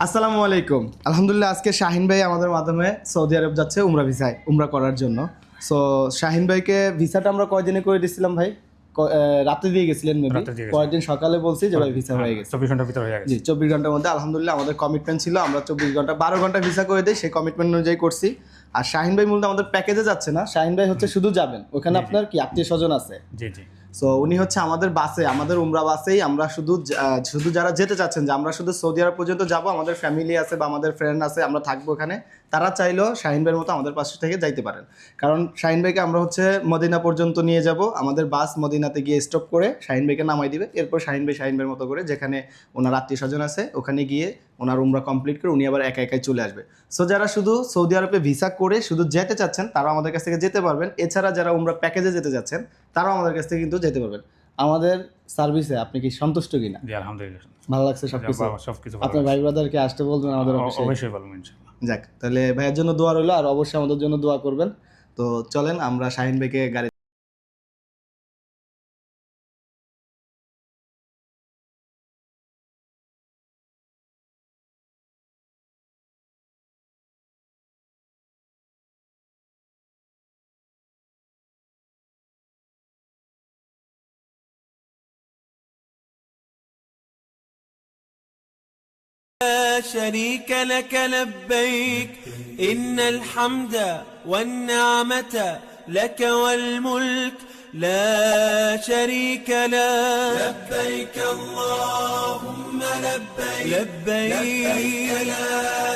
আসসালামু আলাইকুম। আলহামদুলিল্লাহ, আজকে শাহিন ভাই আমাদের মাধ্যমে সৌদি আরব যাচ্ছে উমরা ভিসায়, উমরা করার জন্য। সো শাহিন ভাইকে ভিসাটা আমরা কয়দিনে করে দিচ্ছিলাম ভাই? রাতে দিয়ে গেছিলেন মেবি, রাতে দিয়ে গেছি। পরের দিন সকালে বলছি যে ভাই ভিসা হয়ে গেছে। 24 ঘন্টার ভিতরে হয়ে জি, গেছে। 24 ঘন্টার মধ্যে আলহামদুলিল্লাহ আমাদের কমিটমেন্ট ছিল, আমরা 24 ঘন্টা 12 ঘন্টা ভিসা করে দিই, সেই কমিটমেন্ট অনুযায়ী করছি। আর শাহিন ভাই মূলত আমাদের প্যাকেজে যাচ্ছে না, শাহিন ভাই হচ্ছে শুধু যাবেন ওখানে, আপনার কি আত্মীয় স্বজন আছে? জি জি। সো উনি হচ্ছে আমাদের বাসে, আমাদের উমরা বাসেই আমরা শুধু যারা যেতে চাচ্ছেন যে আমরা শুধু সৌদি আরব পর্যন্ত যাব, আমাদের ফ্যামিলি আছে বা আমাদের ফ্রেন্ড আছে, আমরা থাকবো ওখানে, তারা চাইলেও শাহিন ভাইয়ের মতো আমাদের পাশে থেকে যাইতে পারেন। কারণ শাহিন ভাইকে আমরা হচ্ছে মদিনা পর্যন্ত নিয়ে যাব, আমাদের বাস মদিনাতে গিয়ে স্টপ করে শাহিন ভাইকে নামাই দিবে, এরপর শাহিন ভাইয়ের মতো করে যেখানে ওনার আত্মীয় স্বজন আছে ওখানে গিয়ে ওনার উমরা কমপ্লিট করে উনি আবার একা একাই চলে আসবে। সো যারা শুধু সৌদি আরবে ভিসা করে শুধু যেতে চাচ্ছেন তারাও আমাদের কাছ থেকে যেতে পারবেন। এছাড়া যারা উমরা প্যাকেজে যেতে যাচ্ছেন তারাও আমাদের কাছ থেকে কিন্তু যেতে পারবেন। আমাদের সার্ভিসে আপনি কি সন্তুষ্ট কিনা? জি আলহামদুলিল্লাহ। ভালো লাগছে সবকিছু? সবকিছু আপনার ভাই ব্রাদারকে আসতে বলবেন আমাদের অফিসে? অবশ্যই বলবো ইনশাআল্লাহ। যাক, তাহলে ভাইয়ের জন্য দোয়া রইলো, আর অবশ্যই আমাদের জন্য দোয়া করবেন। তো চলেন আমরা শাহিন ভাইকে গাড়ি لا شريك لك لبيك إن الحمد والنعمة لك والملك لا شريك لك لبيك اللهم لبيك لبيك لا